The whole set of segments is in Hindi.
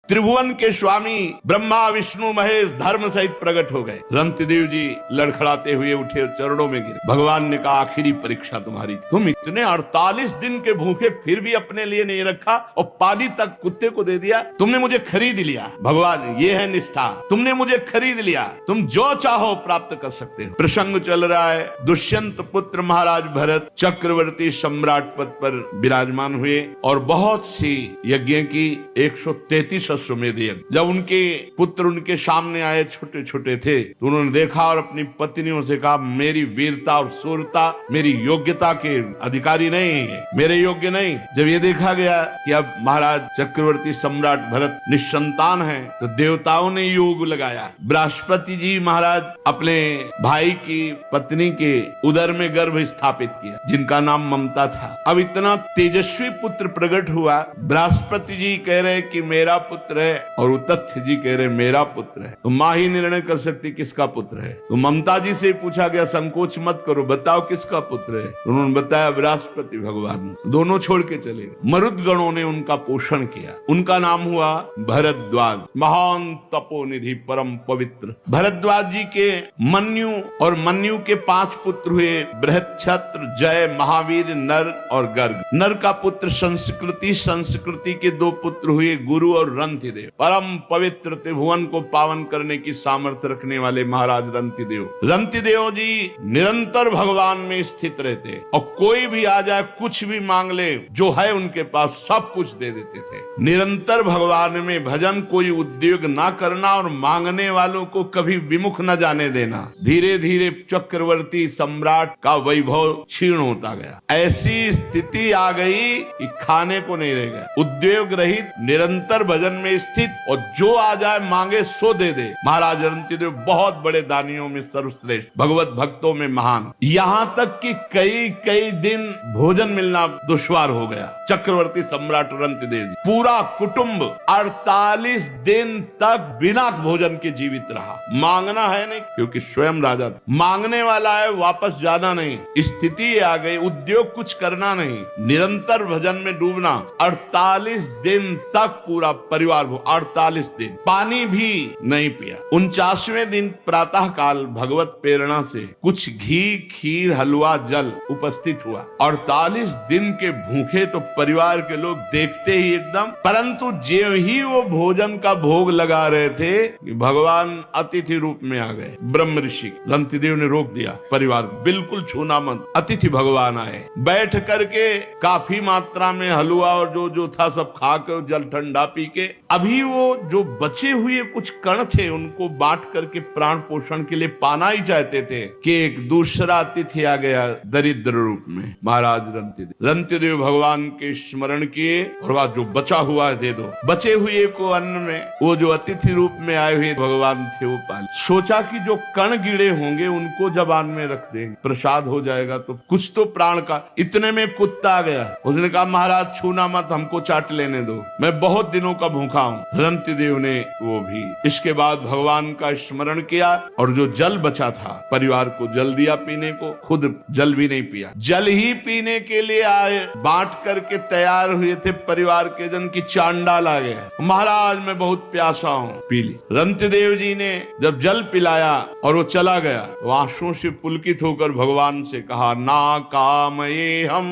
त्रिभुवन के स्वामी ब्रह्मा विष्णु महेश धर्म सहित प्रकट हो गए। रंतिदेव जी लड़खड़ाते हुए उठे, चरणों में गिरे। भगवान ने कहा आखिरी परीक्षा तुम्हारी, तुम इतने 48 दिन के भूखे फिर भी अपने लिए नहीं रखा और पानी तक कुत्ते को दे दिया। तुमने मुझे खरीद लिया भगवान, ये है निष्ठा, तुमने मुझे खरीद लिया, तुम जो चाहो प्राप्त कर सकते हो। प्रसंग चल रहा है, दुष्यंत पुत्र महाराज भरत चक्रवर्ती सम्राट पद पर विराजमान हुए और बहुत सी यज्ञ की 133 अश्वमेध यज्ञ। जब उनके पुत्र उनके सामने आए, छोटे छोटे थे, तो उन्होंने देखा और अपनी पत्नियों से कहा मेरी वीरता और शूरता मेरी योग्यता के अधिकारी नहीं है, मेरे योग्य नहीं। जब ये देखा गया कि अब महाराज चक्रवर्ती सम्राट भरत निसंतान है, तो देवताओं ने योग लगाया। बृहस्पति जी महाराज अपने भाई की पत्नी के उदर में गर्भ स्थापित किया, जिनका नाम ममता था। अब इतना तेजस्वी पुत्र प्रकट हुआ, बृहस्पति जी कह रहे कि मेरा पुत्र है और तथ्य जी कह रहे मेरा पुत्र है। तो माँ ही निर्णय कर सकती किसका पुत्र है। तो ममता जी से पूछा गया संकोच मत करो, बताओ किसका पुत्र है। तो उन्होंने बताया बृहस्पति भगवान। दोनों छोड़ के चले गए। मरुद गणों ने उनका पोषण किया। उनका नाम हुआ भरद्वाज, महान तपोनिधि परम पवित्र। भरद्वाज जी के मन्यु और मन्यु के 5 पुत्र हुए, बृहच्छत्र, जय, महावीर, नर और गर्ग। नर का पुत्र संस्कृति, संस्कृति के 2 पुत्र हुए, गुरु और रंतिदेव। परम पवित्र त्रिभुवन को पावन करने की सामर्थ्य रखने वाले महाराज रंतिदेव। रंतिदेव जी निरंतर भगवान में स्थित रहते और कोई भी आ जाए कुछ भी मांग ले, जो है उनके पास सब कुछ दे देते थे। निरंतर भगवान में भजन, कोई उद्योग ना करना और मांगने वालों को कभी विमुख न जाने देना। धीरे धीरे चक्रवर्ती सम्राट का वैभव क्षीण होता गया। ऐसी स्थिति आ गई कि खाने को नहीं रह गया। उद्योग रहित, निरंतर भजन में स्थित और जो आ जाए मांगे सो दे दे। महाराज रंतिदेव बहुत बड़े दानियों में सर्वश्रेष्ठ, भगवत भक्तों में महान। यहाँ तक कि कई कई दिन भोजन मिलना दुश्वार हो गया। चक्रवर्ती सम्राट रंतिदेव जी पूरा कुटुंब 48 दिन तक बिना भोजन के जीवित रहा। मांगना है नहीं, क्योंकि स्वयं राजा था। मांगने वाला है, वापस जाना नहीं। स्थिति आ गई, उद्योग कुछ करना नहीं, निरंतर भजन में डूबना। 48 दिन तक पूरा परिवार 48 दिन पानी भी नहीं पिया। 49वें दिन प्रातः काल भगवत प्रेरणा से कुछ घी, खीर, हलवा, जल उपस्थित हुआ। 48 दिन के भूखे तो परिवार के लोग देखते ही एकदम, परंतु जो ही वो भोजन का भोग लगा रहे थे, भगवान अतिथि रूप में आ गए। ब्रह्म ऋषि रंतिदेव ने रोक दिया, परिवार बिल्कुल छूना मत, अतिथि भगवान आए। बैठ करके काफी मात्रा में हलवा और जो जो था सब खा के, जल ठंडा पी के, अभी वो जो बचे हुए कुछ कण थे उनको बांट करके प्राण पोषण के लिए पाना ही चाहते थे कि एक दूसरा अतिथि आ गया दरिद्र रूप में, महाराज रंतिदेव। रंतिदेव भगवान के स्मरण किए और वह जो बचा हुआ है दे दो। बचे हुए को अन्न में वो जो अतिथि रूप में आए हुए भगवान थे वो पाले। सोचा कि जो कण गिरे होंगे उनको जबान में रख देंगे, प्रसाद हो जाएगा तो कुछ तो प्राण का। इतने में कुत्ता आ गया, उसने कहा महाराज छूना मत, हमको चाट लेने दो, मैं बहुत दिनों का भूखा हूँ। रंतिदेव ने वो भी। इसके बाद भगवान का स्मरण किया और जो जल बचा था परिवार को जल दिया पीने को, खुद जल भी नहीं पिया। जल ही पीने के लिए आए, बांट करके तैयार हुए थे परिवार के जन की चांडाल आ गया, महाराज मैं बहुत प्यासा हूँ, पी ली। रंतिदेव जी ने जब जल पिलाया और वो चला गया, वो आंसुओं से पुलकित होकर भगवान से कहा ना कामये हम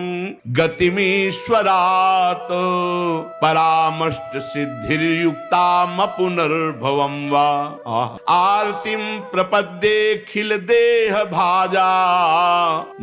गतिमीश्वरात परामष्ट सिद्धिर्युक्ताम पुनर्भवम वा आरतिम प्रपद्ये खिल देह भाजा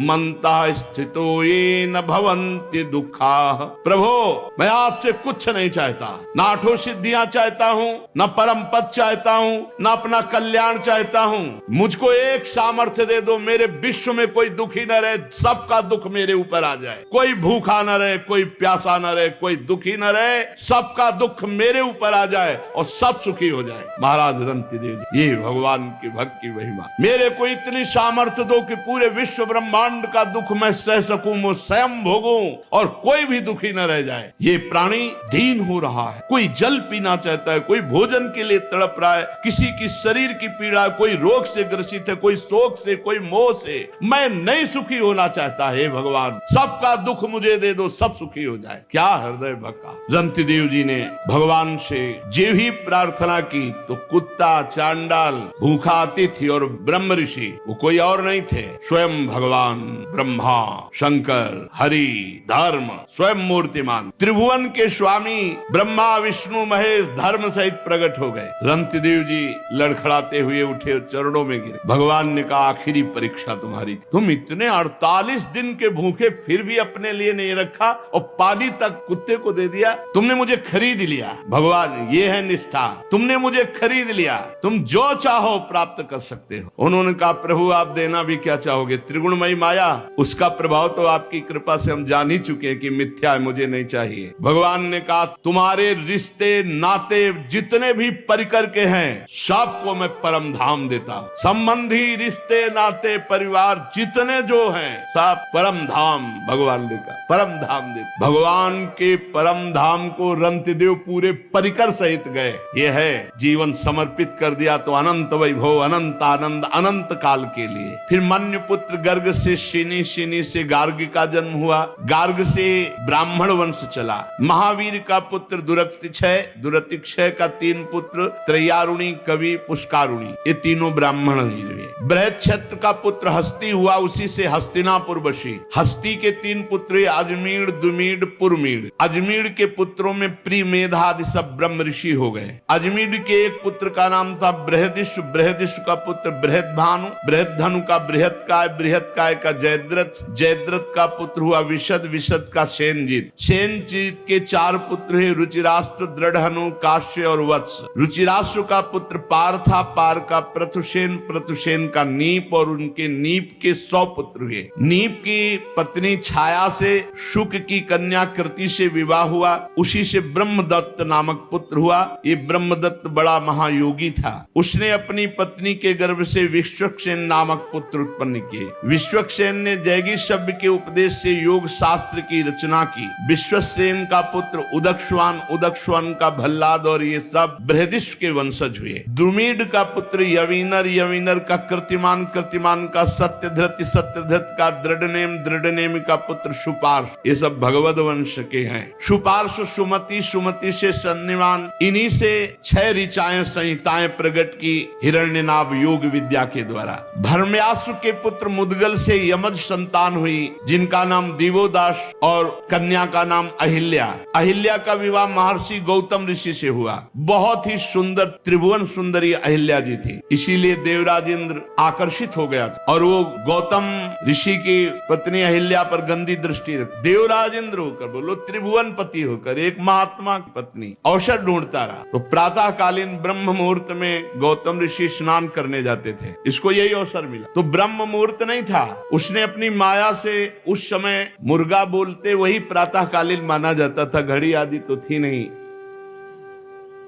मंता स्थितो ये न भवन्ति दुखा। प्रभो मैं आपसे कुछ नहीं चाहता, न आठों सिद्धियां चाहता हूँ, न परम पद चाहता हूँ, न अपना कल्याण चाहता हूँ। मुझको एक सामर्थ्य दे दो, मेरे विश्व में कोई दुखी न रहे, सबका दुख मेरे ऊपर आ जाए। कोई भूखा न रहे, कोई प्यासा न रहे, कोई दुखी न रहे, सबका दुख मेरे ऊपर आ जाए और सब सुखी हो जाए। महाराज रंतिदेव जी, ये भगवान की भक्त की महिमा। मेरे को इतनी सामर्थ्य दो कि पूरे विश्व ब्रह्मांड का दुख मैं सह सकूं, मैं स्वयं भोगूं और कोई भी दुखी न रह जाए। ये प्राणी दीन हो रहा है, कोई जल पीना चाहता है, कोई भोजन के लिए तड़प रहा है, किसी की शरीर की पीड़ा, कोई रोग से ग्रसित है, कोई शोक से, कोई मोह से। मैं नहीं सुखी होना चाहता, हे भगवान सबका दुख मुझे दे दो, सब सुखी हो जाए। क्या हृदय भक्का। रंतिदेव जी ने भगवान भगवान से जे ही प्रार्थना की तो कुत्ता, चांडाल, भूखा अतिथि और ब्रह्म ऋषि, वो कोई और नहीं थे, स्वयं भगवान ब्रह्मा, शंकर, हरि, धर्म, स्वयं मूर्तिमान त्रिभुवन के स्वामी ब्रह्मा विष्णु महेश धर्म सहित प्रकट हो गए। रंतिदेव जी लड़खड़ाते हुए उठे, चरणों में गिरे। भगवान ने कहा आखिरी परीक्षा तुम्हारी थी। तुम इतने 48 दिन के भूखे फिर भी अपने लिए नहीं रखा और पानी तक कुत्ते को दे दिया। तुमने मुझे खरीद लिया भगवान, ये है निष्ठा। तुमने मुझे खरीद लिया, तुम जो चाहो प्राप्त कर सकते हो। उन्होंने कहा प्रभु आप देना भी क्या चाहोगे? त्रिगुणमयी माया, उसका प्रभाव तो आपकी कृपा से हम जान ही चुके हैं कि मिथ्या है, मुझे नहीं चाहिए। भगवान ने कहा तुम्हारे रिश्ते नाते जितने भी परिकर के हैं सबको मैं परम धाम देता हूं। संबंधी, रिश्ते, नाते, परिवार जितने जो हैं सब परम धाम भगवान ने कहा परम धाम दे। भगवान के परम धाम को रंतिदेव पूरे परिकर सहित गए। ये है जीवन समर्पित कर दिया तो अनंत वैभव, अनंत आनंद, अनंत काल के लिए। फिर मन्य पुत्र गर्ग से शिनी, शिनी से गार्ग का जन्म हुआ, गार्ग से ब्राह्मण वंश चला। महावीर का पुत्र दुरतिक्षय, दुरतिक्षय का 3 पुत्र त्रयारुणी, कवि, पुष्कारुणी, ये तीनों ब्राह्मण ही हुए। बृहच्छत्र का पुत्र हस्ती हुआ, उसी से हस्तिनापुर बसी। हस्ती के 3 पुत्र अजमीर, दुमीड, पुरमीड। अजमीर के पुत्रों में प्री, मेधा आदि सब ब्रह्म ऋषि हो गए। अजमीर के एक पुत्र का नाम था बृहदिश, बृहदिश का पुत्र बृहदभानु, बृहदधनु का बृहत्काय, बृहत्काय का जयद्रथ, जयद्रथ का पुत्र हुआ विशद, विशद का सेनजीत। सेनजीत के 4 पुत्र है रुचिराष्ट्र, दृढ़हनु, काश्य और वत्स। रुचिराष्ट्र का पुत्र पार था, पार का प्रथुसेन, प्रथुसेन का नीप और उनके नीप के 100 पुत्र हुए। नीप की पत्नी छाया से शुक की कन्या कृति से विवाह हुआ, उसी से ब्रह्मदत्त नामक पुत्र हुआ। ये ब्रह्मदत्त बड़ा महायोगी था। उसने अपनी पत्नी के गर्भ से विश्वक्सेन नामक पुत्र उत्पन्न किए। विश्वक्सेन ने जैगी शब्द के उपदेश से योग शास्त्र की रचना की। विश्वसेन का पुत्र उदक्षवान, उदक्षवान का भल्लाद और ये सब बृहदिश के वंशज हुए। द्रुमीड का पुत्र यवीनर, यवीनर का कृतिमान, कृतिमान का सत्यधृत, सत्यधृत का दृढ़नेम, दृढ़नेम का पुत्र सुपार्श, ये सब भगवद वंश के हैं। सुपार्श सुमति, सुमति से सन्निवान, इन्हीं से 6 ऋचाएं संहिताएं प्रकट की हिरण्यनाभ योग विद्या के द्वारा। धर्म्यासु के पुत्र मुदगल से यमज संतान हुई, जिनका नाम दिवोदास और कन्या का नाम अहिल्या। अहिल्या का विवाह महर्षि गौतम ऋषि से हुआ। बहुत ही सुंदर त्रिभुवन सुंदरी अहिल्या जी थी, इसीलिए देवराज इंद्र आकर्षित हो गया था और वो गौतम ऋषि की पत्नी अहिल्या पर गंदी दृष्टि रख। देवराज इंद्र होकर, बोलो त्रिभुवन पति होकर, एक महात्मा की पत्नी अवसर ढूंढता रहा। तो प्रातः कालीन ब्रह्म मुहूर्त में गौतम ऋषि स्नान करने जाते थे, इसको यही अवसर मिला। तो ब्रह्म मुहूर्त नहीं था, उसने अपनी माया से उस समय मुर्गा बोलते वही प्रातः कालीन माना जाता था, घड़ी आदि तो थी नहीं।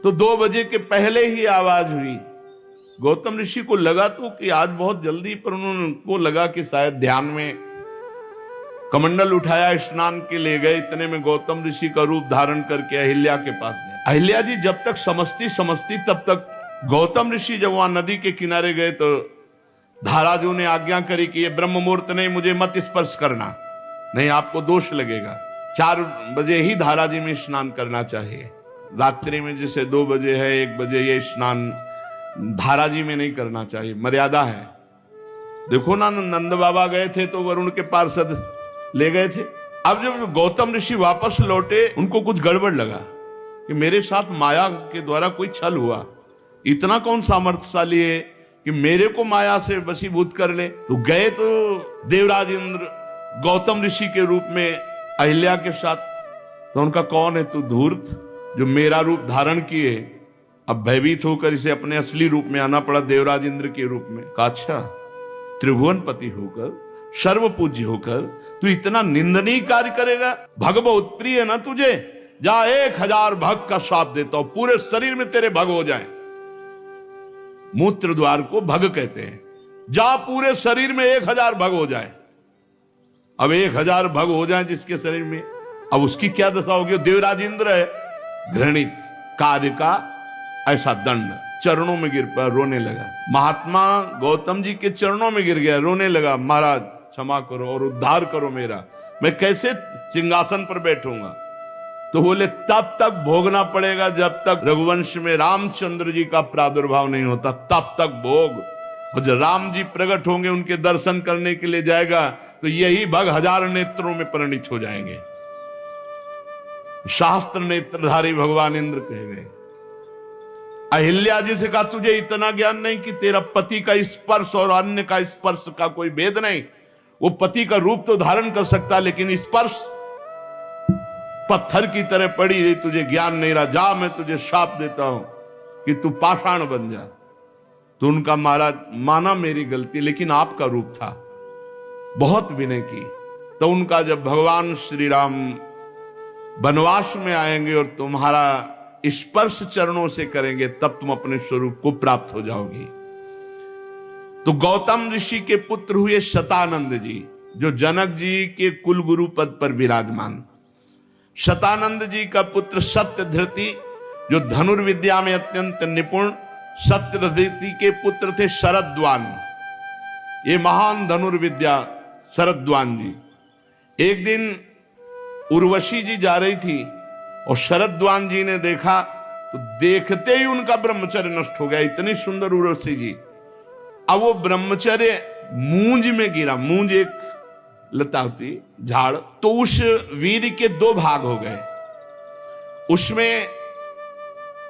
तो 2 बजे के पहले ही आवाज हुई। गौतम ऋषि को लगा तो कि आज बहुत जल्दी, पर उनको लगा कि शायद ध्यान में कमंडल उठाया, स्नान के ले गए। इतने में गौतम ऋषि का रूप धारण करके अहिल्या के पास गए। अहिल्या जी जब तक समझती तब तक गौतम ऋषि जब वहां नदी के किनारे गए तो धाराजू ने आज्ञा करी कि ये ब्रह्म मुहूर्त नहीं, मुझे मत स्पर्श करना, नहीं आपको दोष लगेगा। 4 बजे ही धाराजी में स्नान करना चाहिए। रात्रि में जैसे 2 बजे है, 1 बजे ये स्नान धाराजी में नहीं करना चाहिए, मर्यादा है। देखो ना, नंद बाबा गए थे तो वरुण के पार्षद ले गए थे। अब जब गौतम ऋषि वापस लौटे, उनको कुछ गड़बड़ लगा कि मेरे साथ माया के द्वारा कोई छल हुआ। इतना कौन सामर्थ्यशाली है कि मेरे को माया से वशीभूत कर ले? तो गए तो देवराज इंद्र गौतम ऋषि के रूप में अहिल्या के साथ। तो उनका कौन है तू धूर्त, जो मेरा रूप धारण किए? अब भयभीत होकर इसे अपने असली रूप में आना पड़ा, देवराज इंद्र के रूप में। कहा अच्छा, त्रिभुवन पति होकर, सर्व पूज्य होकर तू इतना निंदनीय कार्य करेगा? भग बहुत प्रिय है ना तुझे, जा 1000 भग का श्राप देता हूं, पूरे शरीर में तेरे भग हो जाए। मूत्र द्वार को भग कहते हैं। जा पूरे शरीर में 1000 भग हो जाए। अब 1000 भग हो जाए जिसके शरीर में, अब उसकी क्या दशा होगी? देवराज इंद्र है, घृणित कार्य का ऐसा दंड। चरणों में गिर पर रोने लगा। महात्मा गौतम जी के चरणों में गिर गया, रोने लगा, महाराज क्षमा करो और उद्धार करो मेरा, मैं कैसे सिंहासन पर बैठूंगा? तो बोले तब तक भोगना पड़ेगा जब तक रघुवंश में रामचंद्र जी का प्रादुर्भाव नहीं होता, तब तक भोग। और जब राम जी प्रकट होंगे, उनके दर्शन करने के लिए जाएगा, तो यही भग हजार नेत्रों में परिणित हो जाएंगे। शास्त्र नेत्रधारी भगवान इंद्र कहे गए। अहिल्या जी से कहा तुझे इतना ज्ञान नहीं कि तेरा पति का स्पर्श और अन्य का स्पर्श का कोई भेद नहीं। वो पति का रूप तो धारण कर सकता, लेकिन स्पर्श पत्थर की तरह पड़ी रही, तुझे ज्ञान नहीं रहा। जा, मैं तुझे शाप देता हूं कि तू पाषाण बन जा। तो उनका महाराज माना मेरी गलती, लेकिन आपका रूप था, बहुत विनय की। तो उनका जब भगवान श्री राम वनवास में आएंगे और तुम्हारा स्पर्श चरणों से करेंगे, तब तुम अपने स्वरूप को प्राप्त हो जाओगी। तो गौतम ऋषि के पुत्र हुए शतानंद जी, जो जनक जी के कुल गुरु पद पर विराजमान। शतानंद जी का पुत्र सत्यधृति, जो धनुर्विद्या में अत्यंत निपुण। सत्यधृति के पुत्र थे शरद्वान, ये महान धनुर्विद्या शरद्वान जी। एक दिन उर्वशी जी जा रही थी और शरद्वान जी ने देखा, तो देखते ही उनका ब्रह्मचर्य नष्ट हो गया। इतनी सुंदर उर्वशी जी। अब वो ब्रह्मचर्य मूंज में गिरा। मूंज एक लता होती, झाड़। तो उस वीर के दो भाग हो गए, उसमें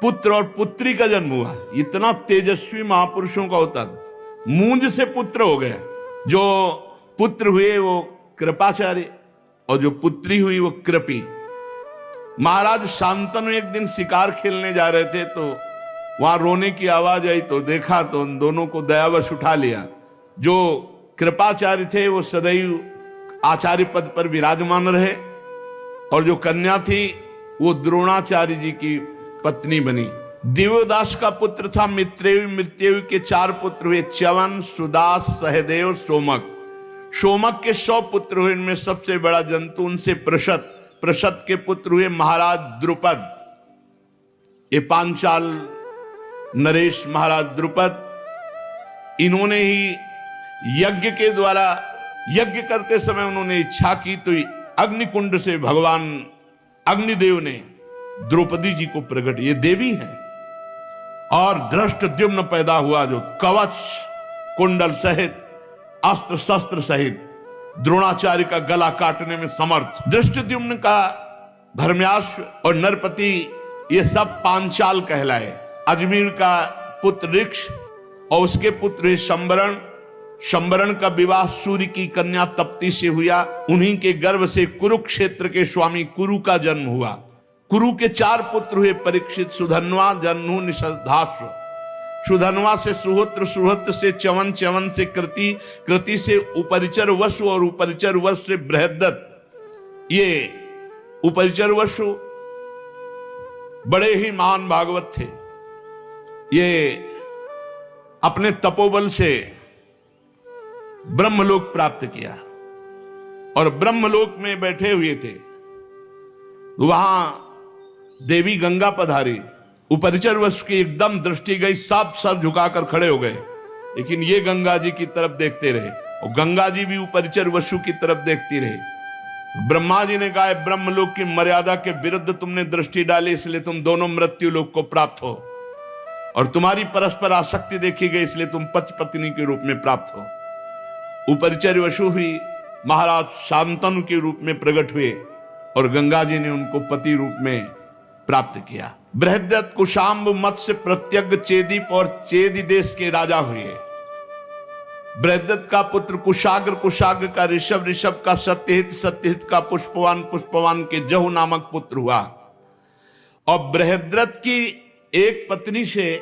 पुत्र और पुत्री का जन्म हुआ। इतना तेजस्वी महापुरुषों का होता था। मूंज से पुत्र हो गए। जो पुत्र हुए वो कृपाचार्य और जो पुत्री हुई वो कृपी। महाराज शांतनु एक दिन शिकार खेलने जा रहे थे, तो वहां रोने की आवाज आई, तो देखा तो उन दोनों को दयावश उठा लिया। जो कृपाचार्य थे वो सदैव आचार्य पद पर विराजमान रहे, और जो कन्या थी वो द्रोणाचार्य जी की पत्नी बनी। दिव्यदास का पुत्र था मित्रेय। मृत्यु के 4 पुत्र हुए, च्यवन, सुदास, सहदेव, सोमक। सोमक के 100 पुत्र हुए, इनमें सबसे बड़ा जंतु उनसे प्रशत। प्रशत के पुत्र हुए महाराज द्रुपद। ये पांचाल नरेश महाराज द्रुपद, इन्होंने ही यज्ञ के द्वारा, यज्ञ करते समय उन्होंने इच्छा की, तो अग्निकुंड से भगवान अग्निदेव ने द्रौपदी जी को प्रकट, ये देवी है। और धृष्टद्युम्न पैदा हुआ, जो कवच कुंडल सहित, अस्त्र शस्त्र सहित द्रोणाचार्य का गला काटने में समर्थ। धृष्टद्युम्न का धर्म्याश्व और नरपति, ये सब पांचाल कहलाए। अजमेर का पुत्र ऋक्ष और उसके पुत्र शंबरण। शंबरण का विवाह सूर्य की कन्या तप्ती से हुआ। उन्हीं के गर्भ से कुरुक्षेत्र के स्वामी कुरु का जन्म हुआ। कुरु के 4 पुत्र हुए, परीक्षित, सुधन्वा, जन्नु, निषधाश्व। सुधन्वा से सुहोत्र, सुहोत्र से च्यवन, च्यवन से कृति, कृति से उपरिचर वसु और उपरिचर वसु से बृहद्दत्त। ये उपरिचर वसु बड़े ही महान भागवत थे। ये अपने तपोबल से ब्रह्मलोक प्राप्त किया और ब्रह्मलोक में बैठे हुए थे। वहां देवी गंगा पधारी। उपरिचर वसु की एकदम दृष्टि गई, सब सर झुकाकर खड़े हो गए, लेकिन ये गंगा जी की तरफ देखते रहे और गंगा जी भी उपरिचर वसु की तरफ देखती रही। ब्रह्मा जी ने कहा, ब्रह्मलोक की मर्यादा के विरुद्ध तुमने दृष्टि डाली, इसलिए तुम दोनों मृत्यु लोक को प्राप्त हो, और तुम्हारी परस्पर आसक्ति देखी गई, इसलिए तुम पति पत्नी के रूप में प्राप्त हो। उपरिचर वसु हुई, महाराज शांतनु के रूप में प्रकट हुए और गंगा जी ने उनको पति रूप में प्राप्त किया। बृहद्दत्त कुशाम्ब मत्स्य प्रत्यग्र चेदीप और चेदी देश के राजा हुए। बृहद्दत्त का पुत्र कुशाग्र, कुशाग्र का ऋषभ, ऋषभ का सत्यहित, सत्यहित का पुष्पवान, पुष्पवान के जहु नामक पुत्र हुआ। और बृहद्रथ की एक पत्नी से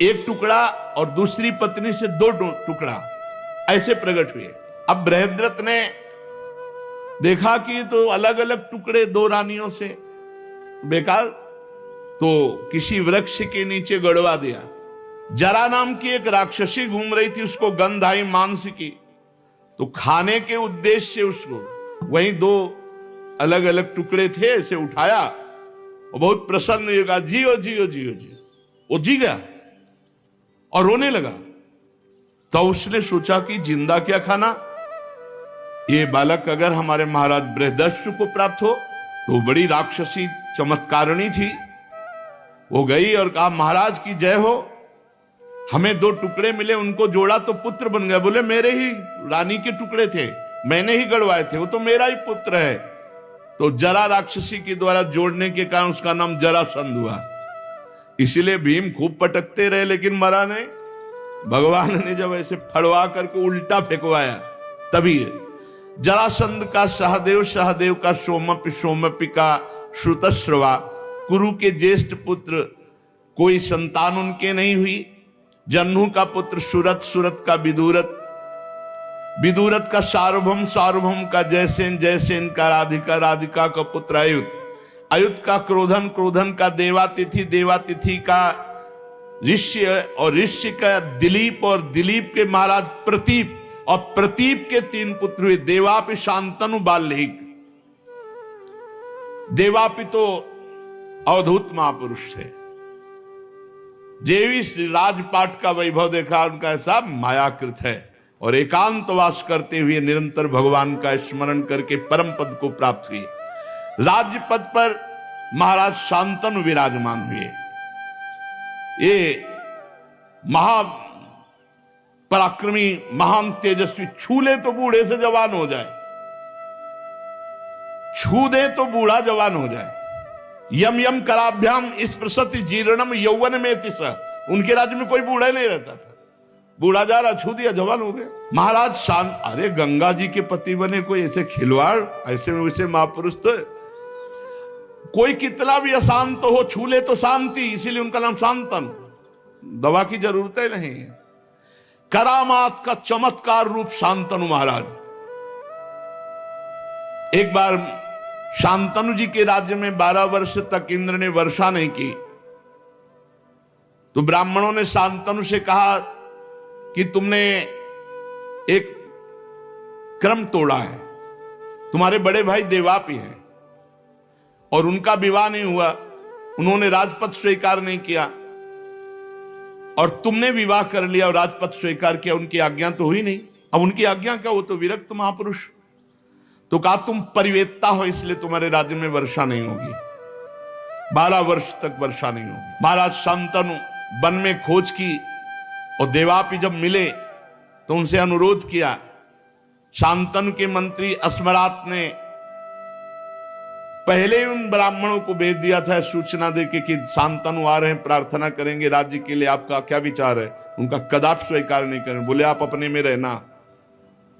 एक टुकड़ा और दूसरी पत्नी से 2 टुकड़ा ऐसे प्रकट हुए। अब बृहद्रथ ने देखा कि तो अलग अलग टुकड़े 2 रानियों से बेकार, तो किसी वृक्ष के नीचे गड़वा दिया। जरा नाम की एक राक्षसी घूम रही थी, उसको गंध आई मांस की, तो खाने के उद्देश्य से उसको वहीं 2 अलग अलग टुकड़े थे ऐसे उठाया और बहुत प्रसन्न होगा, जियो जियो जियो जियो। वो जी गया और रोने लगा। तो उसने सोचा कि जिंदा क्या खाना, ये बालक अगर हमारे महाराज बृहदस्यु को प्राप्त हो तो बड़ी राक्षसी चमत्कारिणी थी, वो गई और कहा महाराज की जय हो, हमें 2 टुकड़े मिले, उनको जोड़ा तो पुत्र बन गया। बोले मेरे ही रानी के टुकड़े थे, मैंने ही गड़वाए थे, वो तो मेरा ही पुत्र है। तो जरा राक्षसी के द्वारा जोड़ने के कारण उसका नाम जरासंध हुआ। इसीलिए भीम खूब पटकते रहे लेकिन मरा नहीं। भगवान ने जब ऐसे फड़वा करके उल्टा फेंकवाया तभी जरासंध का सहदेव, सहदेव का सोमपि, सोमपि का श्रुतश्रवा, कुरु के ज्येष्ठ पुत्र कोई संतान उनके नहीं हुई। जन्नू का पुत्र सुरत, सुरत का विदुरत, विदुरत का सार्वभौम, सार्वभौम का जयसेन, जयसेन का राधिका, राधिका का पुत्र अयुत, अयुत का क्रोधन, क्रोधन का देवातिथि, देवातिथि का ऋष्य, और ऋष्य का दिलीप, और दिलीप के महाराज प्रतीप, और प्रतीप के 3 पुत्र हुए, देवापि, शांतनु, बाल्यहिक। देवापि तो अवधूत महापुरुष थे। जेवी राजपाट का वैभव देखा, उनका ऐसा मायाकृत है, और एकांतवास करते हुए निरंतर भगवान का स्मरण करके परम पद को प्राप्त हुए। राज्य पद पर महाराज शांतनु विराजमान हुए। ये महा पराक्रमी, महान तेजस्वी, छू ले तो बूढ़े से जवान हो जाए, छू दे तो बूढ़ा जवान हो जाए। यम यम कराभ्याम स्पृशति जीर्णम यौवन में तिस। उनके राज्य में कोई बूढ़ा नहीं रहता था, बूढ़ा जा रहा, छू दिया, जवान हो गया। महाराज शांत, अरे गंगा जी के पति बने कोई ऐसे खिलवाड़, ऐसे वैसे महापुरुष तो कोई कितना भी अशांत हो, छू ले तो शांति, इसीलिए उनका नाम शांतन। दवा की जरूरत ही नहीं है। करामात का चमत्कार रूप शांतनु महाराज। एक बार शांतनु जी के राज्य में 12 वर्ष तक इंद्र ने वर्षा नहीं की, तो ब्राह्मणों ने शांतनु से कहा कि तुमने एक क्रम तोड़ा है, तुम्हारे बड़े भाई देवापि हैं और उनका विवाह नहीं हुआ, उन्होंने राजपद स्वीकार नहीं किया, और तुमने विवाह कर लिया और राजपद स्वीकार किया, उनकी आज्ञा तो हुई नहीं। अब उनकी आज्ञा क्या, वो तो विरक्त महापुरुष। तो कहा तुम परिवेत्ता हो, इसलिए तुम्हारे राज्य में वर्षा नहीं होगी, 12 वर्ष तक वर्षा नहीं होगी। महाराज शांतनु वन में खोज की, और देवापि जब मिले तो उनसे अनुरोध किया। शांतनु के मंत्री अस्मरात ने पहले उन ब्राह्मणों को भेज दिया था सूचना देके कि शांतनु आ रहे हैं, प्रार्थना करेंगे राज्य के लिए, आपका क्या विचार है। उनका कदापि स्वीकार नहीं करें, बोले आप अपने में रहना।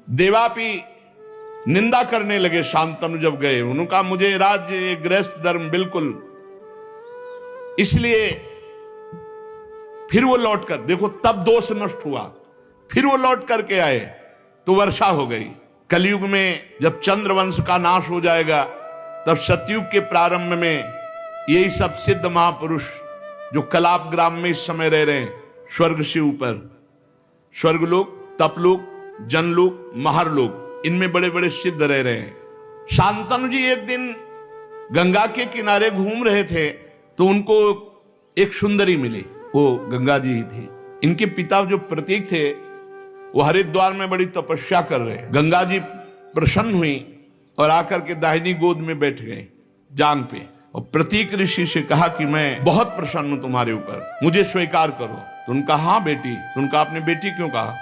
देवापि निंदा करने लगे शांतनु जब गए, उन्होंने कहा मुझे राज्य गृहस्थ धर्म बिल्कुल, इसलिए फिर वो लौट कर, देखो तब दोष नष्ट हुआ, फिर वो लौट करके आए तो वर्षा हो गई। कलयुग में जब चंद्रवंश का नाश हो जाएगा, तब सतयुग के प्रारंभ में यही सब सिद्ध महापुरुष जो कलाप ग्राम में इस समय रह रहे हैं, स्वर्ग से ऊपर, स्वर्गलोक, तपलोक, जनलोक, महारलोक, इनमें बड़े बड़े सिद्ध रह रहे हैं। शांतनु जी एक दिन गंगा के किनारे घूम रहे थे, तो उनको एक सुंदरी मिली, वो गंगा जी ही थी। इनके पिता जो प्रतीक थे वो हरिद्वार में बड़ी तपस्या कर रहे हैं। गंगा जी प्रसन्न हुई और आकर के दाहिनी गोद में बैठ गए जांग पे, और प्रतीक ऋषि से कहा कि मैं बहुत प्रसन्न हूं तुम्हारे ऊपर, मुझे स्वीकार करो। तो उनका हाँ बेटी। तो उनका आपने बेटी क्यों कहा?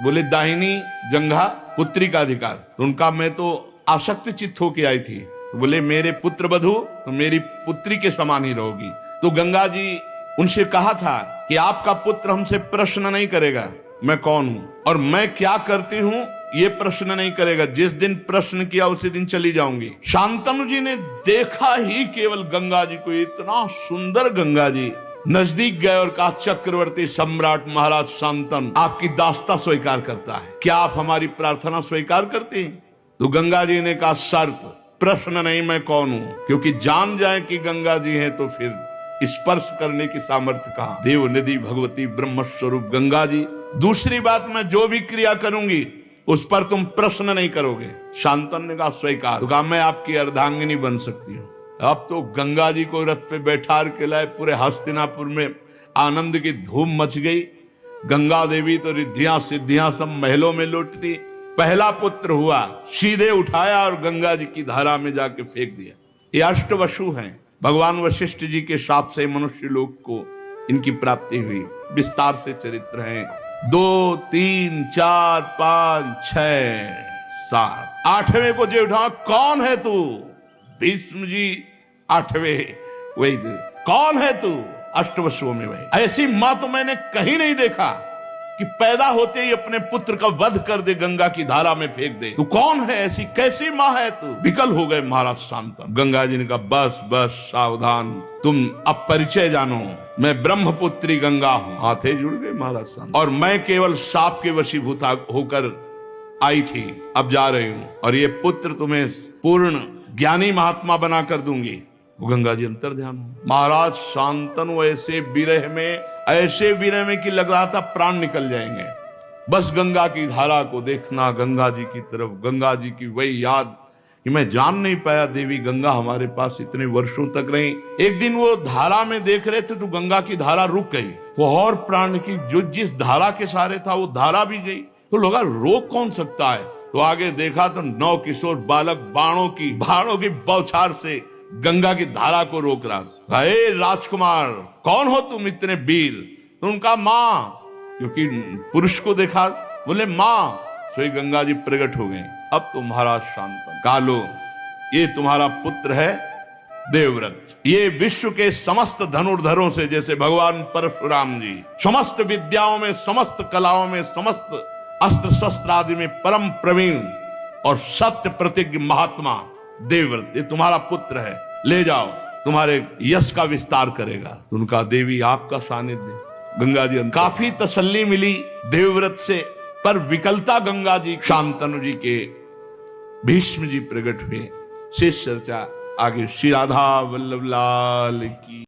बोले दाहिनी जंघा पुत्री का अधिकार। तो उनका मैं तो आसक्त चित्त होके आई थी। तो बोले मेरे पुत्र वधू तो मेरी पुत्री के समान ही रहोगी। तो गंगा जी उनसे कहा था कि आपका पुत्र हमसे प्रश्न नहीं करेगा मैं कौन हूं और मैं क्या करती हूं, ये प्रश्न नहीं करेगा। जिस दिन प्रश्न किया उसी दिन चली जाऊंगी। शांतनु जी ने देखा ही केवल गंगा जी को, इतना सुंदर गंगा जी, नजदीक गए और कहा चक्रवर्ती सम्राट महाराज शांतनु आपकी दास्ता स्वीकार करता है, क्या आप हमारी प्रार्थना स्वीकार करते हैं? तो गंगा जी ने कहा शर्त, प्रश्न नहीं मैं कौन हूं, क्योंकि जान जाए कि गंगा जी हैं तो फिर स्पर्श करने की सामर्थ्य कहां। देव निधि भगवती ब्रह्म स्वरूप गंगा जी। दूसरी बात, मैं जो भी क्रिया करूंगी उस पर तुम प्रश्न नहीं करोगे। शांतनु ने कहा स्वीकार। तो कहा मैं आपकी अर्धांगिनी बन सकती हूँ। अब तो गंगा जी को रथ पे बैठा के लाए, पूरे हस्तिनापुर में आनंद की धूम मच गई। गंगा देवी तो रिद्धियां सिद्धियां सब महलों में लौटती। पहला पुत्र हुआ, सीधे उठाया और गंगा जी की धारा में जाके फेंक दिया। ये अष्टवसु हैं। भगवान वशिष्ठ जी के शाप से मनुष्य लोक को इनकी प्राप्ति हुई। विस्तार से चरित्र है। 2, 3, 4, 5, 6, 7, 8वें को जो उठा, कौन है तू? भीष्म जी 8वें, वही कौन है तू? अष्टवसुओं में वही। ऐसी मां तो मैंने कहीं नहीं देखा कि पैदा होते ही अपने पुत्र का वध कर दे, गंगा की धारा में फेंक दे। तू कौन है? ऐसी कैसी मां है तू? विकल हो गए महाराज शांतनु। गंगा जी ने कहा बस बस सावधान, तुम अब परिचय जानो, मैं ब्रह्मपुत्री गंगा हूं। हाथे जुड़ गए महाराज शांतनु। और मैं केवल साप के वशीभूत होकर आई थी, अब जा रही हूं, और ये पुत्र तुम्हें पूर्ण ज्ञानी महात्मा बना कर दूंगी। गंगा जी अंतर ध्यान हो। महाराज शांतनु ऐसे विरह में कि लग रहा था प्राण निकल जाएंगे। बस गंगा की धारा को देखना, गंगा जी की तरफ, गंगा जी की वही याद कि मैं जान नहीं पाया देवी गंगा हमारे पास इतने वर्षों तक रही। एक दिन वो धारा में देख रहे थे तो गंगा की धारा रुक गई, तो और प्राण की जो जिस धारा के सहारे था वो धारा भी गई। तो लगा रोक कौन सकता है? तो आगे देखा तो 9 किशोर बालक बाणों की बौछार से गंगा की धारा को रोक रहा। हे राजकुमार, कौन हो तुम इतने वीर? तो उनका मां, क्योंकि पुरुष को देखा, बोले मां। सोई गंगा जी प्रकट हो गए। अब तो महाराज शांतनु, कालो ये तुम्हारा पुत्र है देवव्रत। ये विश्व के समस्त धनुर्धरों से, जैसे भगवान परशुराम जी समस्त विद्याओं में, समस्त कलाओं में, समस्त अस्त्र शस्त्र आदि में परम प्रवीण और सत्य प्रतिज्ञ महात्मा देवव्रत, ये तुम्हारा पुत्र है। ले जाओ, तुम्हारे यश का विस्तार करेगा। तो उनका देवी आपका सानिध्य। गंगा जी काफी तसल्ली मिली देवव्रत से, पर विकलता गंगा जी शांतनु जी के भीष्म जी प्रकट हुए। शेष चर्चा आगे। श्री राधा वल्लभ लाल की।